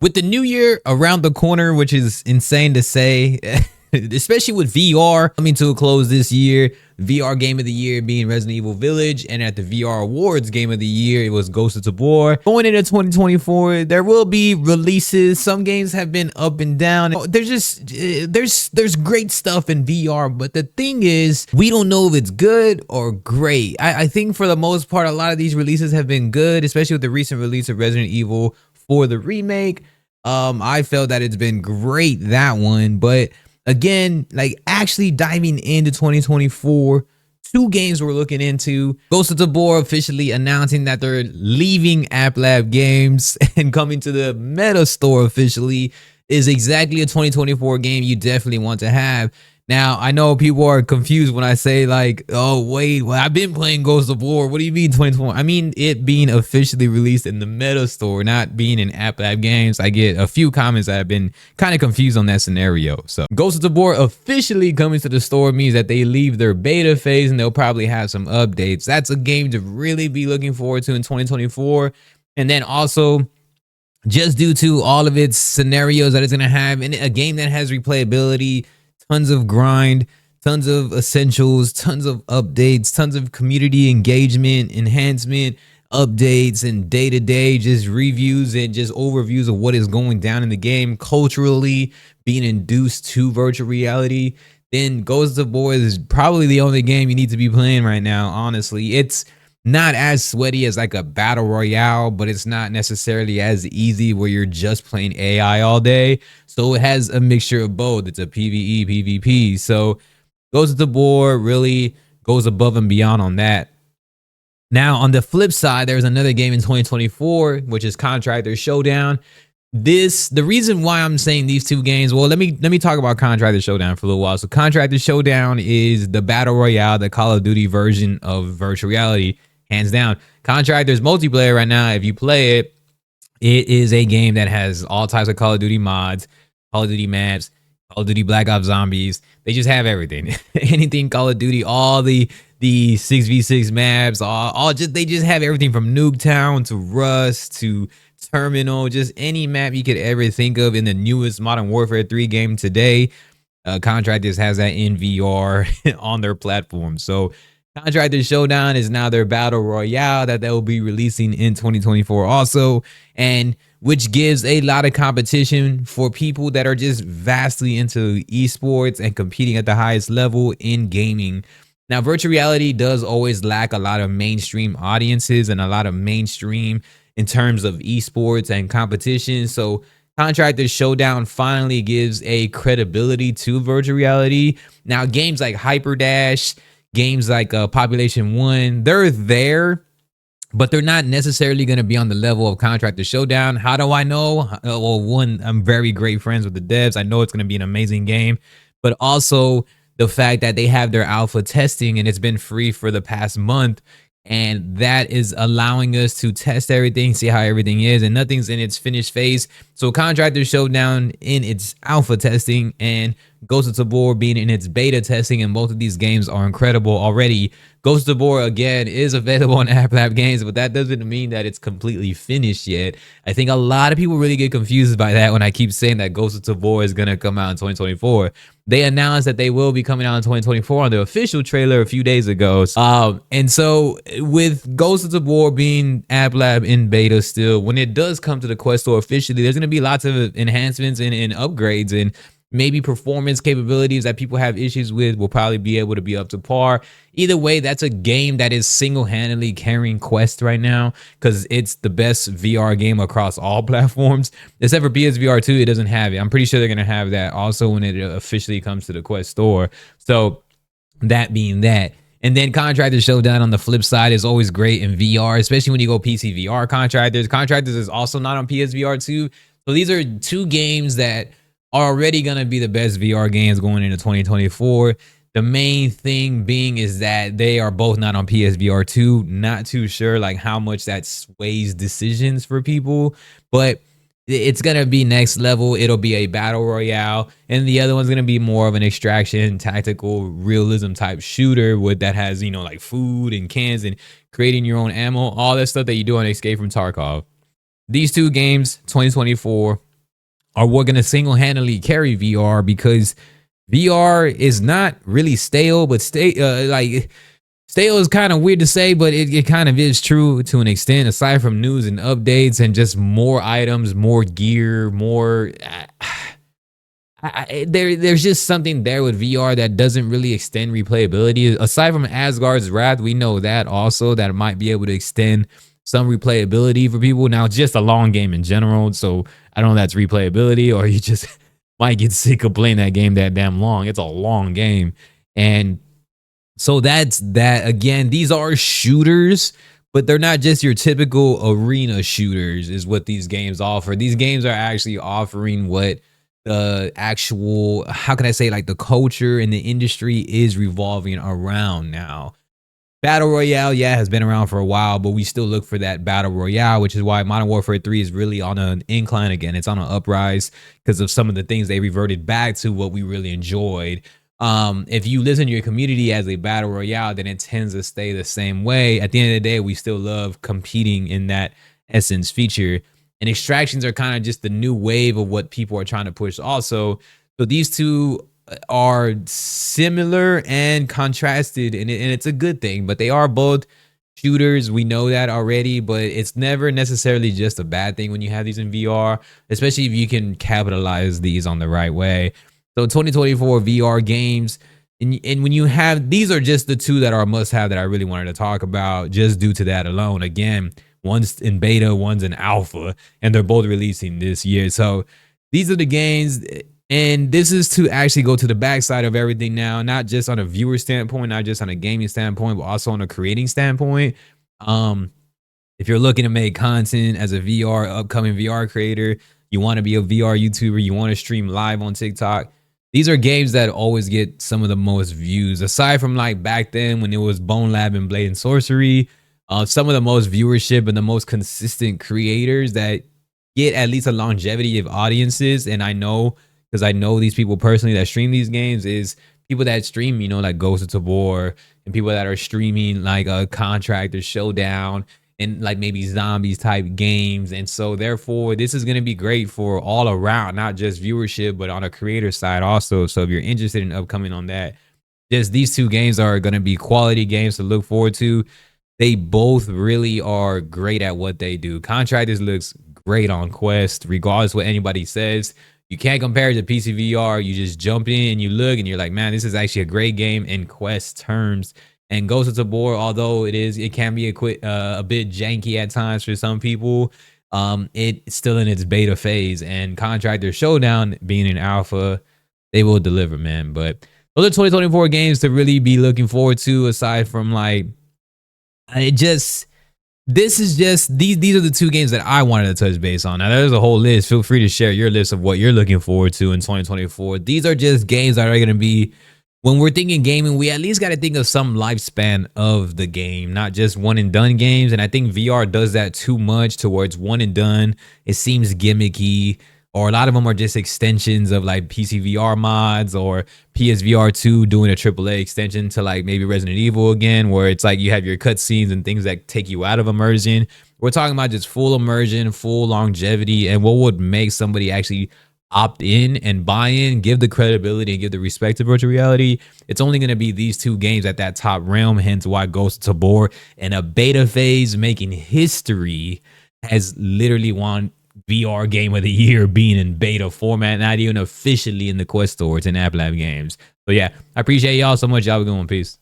With the new year around the corner, which is insane to say, especially with VR coming to a close this year, VR game of the year being Resident Evil Village, and at the VR Awards game of the year, it was Ghost of Tabor. Going into 2024, there will be releases. Some games have been up and down. There's great stuff in VR, but the thing is, we don't know if it's good or great. I think for the most part, a lot of these releases have been good, especially with the recent release of Resident Evil for the remake. I felt that it's been great, that one, but again, like actually diving into 2024, two games we're looking into. Ghost of Tabor officially announcing that they're leaving App Lab Games and coming to the Meta Store officially is exactly a 2024 game you definitely want to have. Now, I know people are confused when I say like, oh, wait, well, I've been playing Ghost of Tabor. What do you mean 2024? I mean it being officially released in the Meta Store, not being in App Lab Games. I get a few comments that have been kind of confused on that scenario. So Ghost of Tabor officially coming to the store means that they leave their beta phase and they'll probably have some updates. That's a game to really be looking forward to in 2024. And then also, just due to all of its scenarios that it's going to have, in a game that has replayability, tons of grind, tons of essentials, tons of updates, tons of community engagement, enhancement, updates, and day-to-day just reviews and just overviews of what is going down in the game culturally, being induced to virtual reality. Then Ghost of Tabor is probably the only game you need to be playing right now, honestly. It's not as sweaty as like a battle royale, but it's not necessarily as easy where you're just playing AI all day. So it has a mixture of both. It's a PvE, PvP. So Ghost of Tabor really goes above and beyond on that. Now, on the flip side, there's another game in 2024, which is Contractor Showdown. The reason why I'm saying these two games, well, let me talk about Contractor Showdown for a little while. So Contractor Showdown is the battle royale, the Call of Duty version of virtual reality. Hands down. Contractor's multiplayer right now, if you play it, it is a game that has all types of Call of Duty mods, Call of Duty maps, Call of Duty Black Ops Zombies. They just have everything. Anything Call of Duty, all the 6v6 maps, they just have everything from Nuketown to Rust to Terminal, just any map you could ever think of in the newest Modern Warfare 3 game today. Contractors has that in VR on their platform. So Contractor Showdown is now their battle royale that they'll be releasing in 2024 also, and which gives a lot of competition for people that are just vastly into esports and competing at the highest level in gaming. Now, virtual reality does always lack a lot of mainstream audiences and a lot of mainstream in terms of esports and competition. So Contractor Showdown finally gives a credibility to virtual reality. Now, games like Hyperdash, games like Population 1, they're there, but they're not necessarily going to be on the level of Contractor Showdown. How do I know? Well, one, I'm very great friends with the devs. I know it's going to be an amazing game, but also the fact that they have their alpha testing and it's been free for the past month. And that is allowing us to test everything, see how everything is, and nothing's in its finished phase. So Contractor Showdown in its alpha testing and Ghost of Tabor being in its beta testing, and both of these games are incredible already. Ghost of Tabor, again, is available on App Lab Games, but that doesn't mean that it's completely finished yet. I think a lot of people really get confused by that when I keep saying that Ghost of Tabor is going to come out in 2024. They announced that they will be coming out in 2024 on the official trailer a few days ago. And so with Ghost of Tabor being App Lab in beta still, when it does come to the Quest Store officially, there's going to be lots of enhancements and upgrades, and maybe performance capabilities that people have issues with will probably be able to be up to par. Either way, that's a game that is single-handedly carrying Quest right now because it's the best VR game across all platforms. Except for PSVR 2, it doesn't have it. I'm pretty sure they're going to have that also when it officially comes to the Quest Store. So that being that. And then Contractor Showdown on the flip side is always great in VR, especially when you go PC VR Contractors. Contractors is also not on PSVR 2. So these are two games that are already going to be the best VR games going into 2024. The main thing being is that they are both not on PSVR 2. Not too sure like how much that sways decisions for people, but it's going to be next level. It'll be a battle royale, and the other one's going to be more of an extraction, tactical, realism type shooter with that has, you know, like food and cans and creating your own ammo, all that stuff that you do on Escape from Tarkov. These two games, 2024, are what going to single-handedly carry VR, because VR is not really stale, but stale is kind of weird to say, but it kind of is true to an extent, aside from news and updates and just more items, more gear, more there's just something there with VR that doesn't really extend replayability. Aside from Asgard's Wrath, we know that also that it might be able to extend some replayability for people. Now, it's just a long game in general, so I don't know if that's replayability or you just might get sick of playing that game that damn long. It's a long game. And so that's that. Again, these are shooters, but they're not just your typical arena shooters is what these games offer. These games are actually offering what the actual, how can I say, like the culture in the industry is revolving around now. Battle Royale, yeah, has been around for a while, but we still look for that Battle Royale, which is why Modern Warfare 3 is really on an incline again. It's on an uprise because of some of the things they reverted back to what we really enjoyed. If you listen to your community as a Battle Royale, then it tends to stay the same way. At the end of the day, we still love competing in that essence feature. And extractions are kind of just the new wave of what people are trying to push also. So these two are similar and contrasted, and it's a good thing, but they are both shooters. We know that already, but it's never necessarily just a bad thing when you have these in VR, especially if you can capitalize these on the right way. So 2024 VR games, and when you have, these are just the two that are must have that I really wanted to talk about just due to that alone. Again, one's in beta, one's in alpha, and they're both releasing this year. So these are the games, and this is to actually go to the backside of everything now, not just on a viewer standpoint, not just on a gaming standpoint, but also on a creating standpoint. If you're looking to make content as a upcoming VR creator, you want to be a VR YouTuber, you want to stream live on TikTok, these are games that always get some of the most views. Aside from like back then when it was Bone Lab and Blade and Sorcery, some of the most viewership and the most consistent creators that get at least a longevity of audiences. And I know, because I know these people personally that stream these games, is people that stream, you know, like Ghost of Tabor, and people that are streaming like a Contractor Showdown and like maybe zombies type games. And so therefore this is going to be great for all around, not just viewership, but on a creator side also. So if you're interested in upcoming on that, just these two games are going to be quality games to look forward to. They both really are great at what they do. Contractors looks great on Quest, regardless what anybody says. You can't compare it to PC VR. You just jump in and you look and you're like, man, this is actually a great game in Quest terms. And Ghost of Tabor, although it can be a bit janky at times for some people, it's still in its beta phase. And Contractor Showdown being in alpha, they will deliver, man. But those are 2024 games to really be looking forward to, aside from like, these are the two games that I wanted to touch base on. Now there's a whole list. Feel free to share your list of what you're looking forward to in 2024. These are just games that are going to be, when we're thinking gaming, we at least got to think of some lifespan of the game, not just one and done games. And I think VR does that too much towards one and done. It seems gimmicky, or a lot of them are just extensions of like PC VR mods or PSVR 2 doing a AAA extension to like maybe Resident Evil again, where it's like you have your cutscenes and things that take you out of immersion. We're talking about just full immersion, full longevity, and what would make somebody actually opt in and buy in, give the credibility and give the respect to virtual reality. It's only going to be these two games at that top realm, hence why Ghost of Tabor in a beta phase making history has literally won VR game of the year, being in beta format, not even officially in the Quest store. It's in App Lab Games. So yeah, I appreciate y'all so much. Y'all have a good one. Peace.